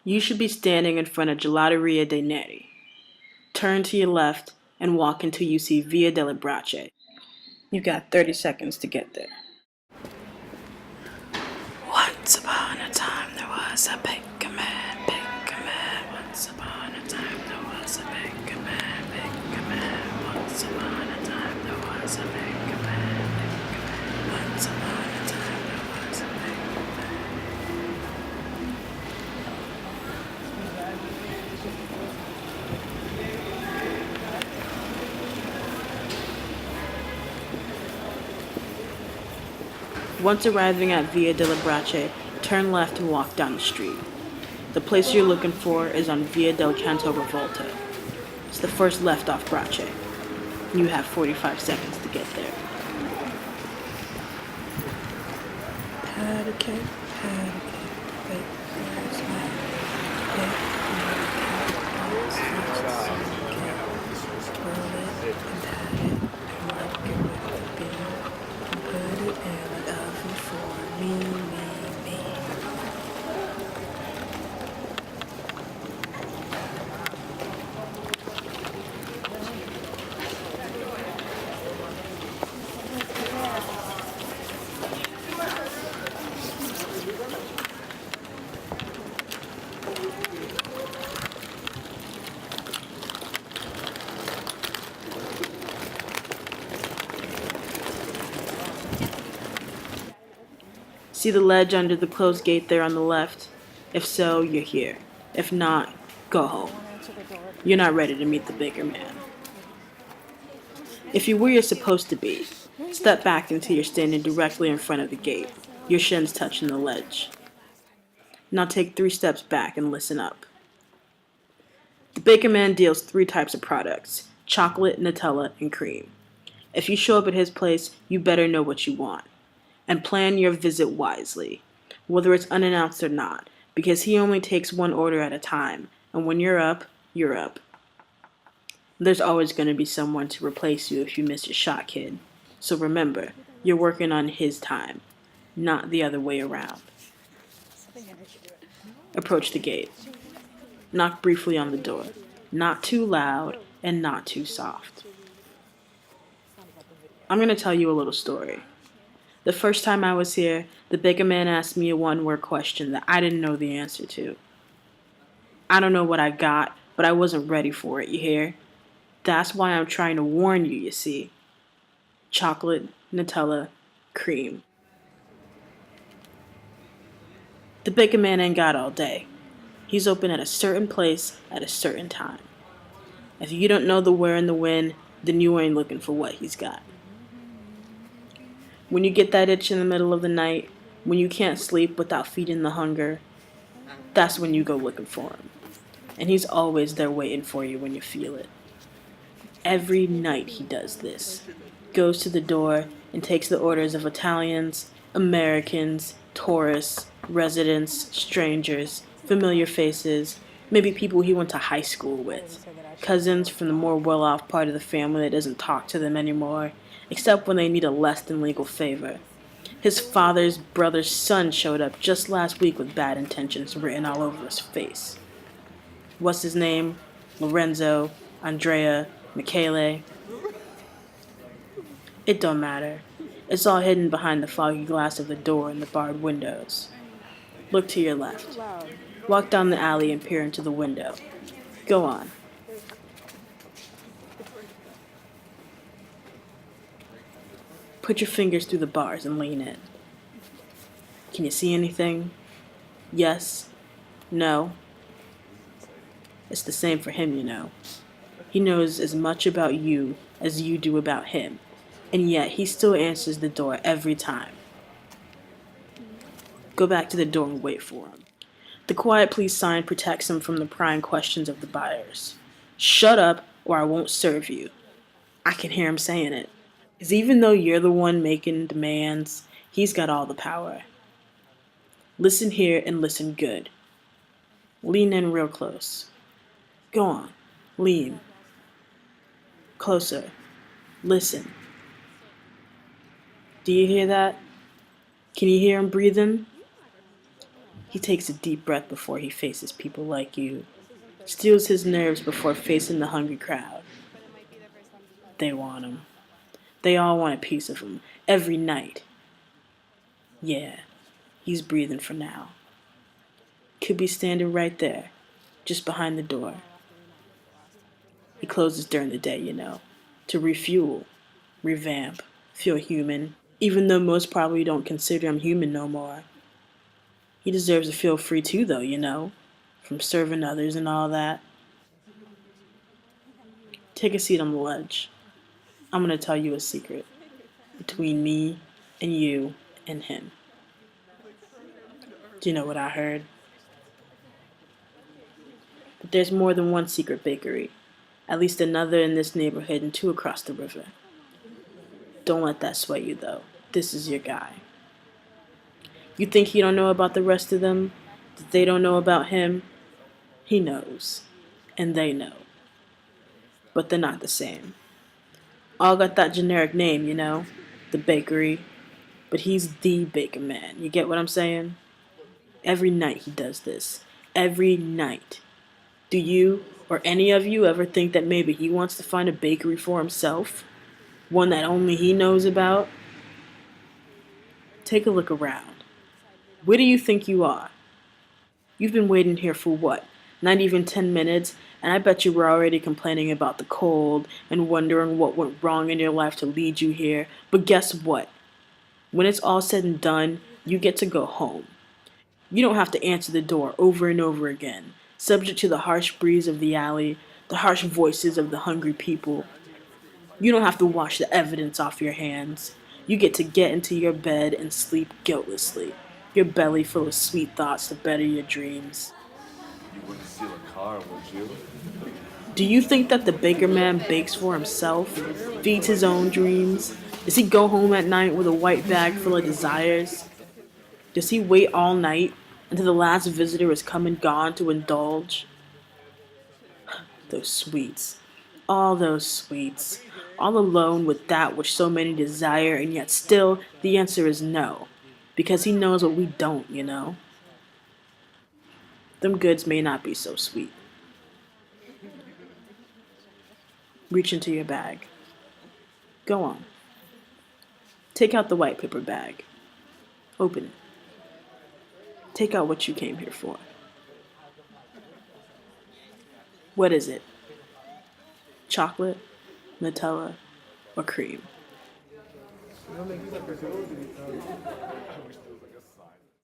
You should be standing in front of Gelateria dei Neri. Turn to your left and walk until you see Via delle Braccia. You got 30 seconds to get there. Once upon a time there was a baker man, baker man. Once upon a time there was a baker man, baker man. Once upon a time there was a baker man, baker man. Once upon a time there was a baker man. Once arriving at Via delle Braccia, turn left and walk down the street. The place you're looking for is on Via del Canto Revolto. It's the first left off Braccia. You have 45 seconds to get there. Patty cake, bake fries, See the ledge under the closed gate there on the left? If so, you're here. If not, go home. You're not ready to meet the bigger man. If you're where you're supposed to be, step back until you're standing directly in front of the gate, your shins touching the ledge. Now take 3 steps back and listen up. The baker man deals 3 types of products: chocolate, Nutella, and cream. If you show up at his place, you better know what you want. And plan your visit wisely, whether it's unannounced or not, because he only takes 1 order at a time, and when you're up, you're up. There's always going to be someone to replace you if you miss your shot, kid. So remember, you're working on his time, not the other way around. Approach the gate. Knock briefly on the door, not too loud and not too soft. I'm going to tell you a little story. The first time I was here, the baker man asked me a 1-word question that I didn't know the answer to. I don't know what I got, but I wasn't ready for it, you hear? That's why I'm trying to warn you, you see. Chocolate, Nutella, cream. The baker man ain't got all day. He's open at a certain place at a certain time. If you don't know the where and the when, then you ain't looking for what he's got. When you get that itch in the middle of the night, when you can't sleep without feeding the hunger, that's when you go looking for him. And he's always there waiting for you when you feel it. Every night he does this. Goes to the door and takes the orders of Italians, Americans, tourists, residents, strangers, familiar faces, maybe people he went to high school with, cousins from the more well-off part of the family that doesn't talk to them anymore, except when they need a less than legal favor. His father's brother's son showed up just last week with bad intentions written all over his face. What's his name? Lorenzo, Andrea, Michele. It don't matter. It's all hidden behind the foggy glass of the door and the barred windows. Look to your left. Walk down the alley and peer into the window. Go on. Put your fingers through the bars and lean in. Can you see anything? Yes? No? It's the same for him, you know. He knows as much about you as you do about him, and yet he still answers the door every time. Go back to the door and wait for him. The quiet please sign protects him from the prying questions of the buyers. Shut up or I won't serve you. I can hear him saying it. Because even though you're the one making demands, he's got all the power. Listen here and listen good. Lean in real close. Go on. Lean. Closer. Listen. Do you hear that? Can you hear him breathing? He takes a deep breath before he faces people like you, steals his nerves before facing the hungry crowd. They want him. They all want a piece of him, every night. Yeah, he's breathing for now. Could be standing right there, just behind the door. He closes during the day, to refuel, revamp, feel human, even though most probably don't consider him human no more. He deserves to feel free too, though, from serving others and all that. Take a seat on the ledge. I'm going to tell you a secret between me and you and him. Do you know what I heard? But there's more than one secret bakery. At least another in this neighborhood and two across the river. Don't let that sway you, though. This is your guy. You think he don't know about the rest of them? That they don't know about him? He knows. And they know. But they're not the same. All got that generic name, the bakery. But he's the baker man. You get what I'm saying? Every night he does this. Every night. Do you or any of you ever think that maybe he wants to find a bakery for himself? One that only he knows about? Take a look around. Where do you think you are? You've been waiting here for what? Not even 10 minutes, and I bet you were already complaining about the cold and wondering what went wrong in your life to lead you here. But guess what? When it's all said and done, you get to go home. You don't have to answer the door over and over again, subject to the harsh breeze of the alley, the harsh voices of the hungry people. You don't have to wash the evidence off your hands. You get to get into your bed and sleep guiltlessly, your belly full of sweet thoughts to better your dreams. You wouldn't steal a car, would you? Do you think that the baker man bakes for himself, feeds his own dreams? Does he go home at night with a white bag full of desires? Does he wait all night until the last visitor is come and gone to indulge? Those sweets. All those sweets. All alone with that which so many desire, and yet still the answer is no. Because he knows what we don't, Them goods may not be so sweet. Reach into your bag. Go on. Take out the white paper bag. Open it. Take out what you came here for. What is it? Chocolate, Nutella, or cream?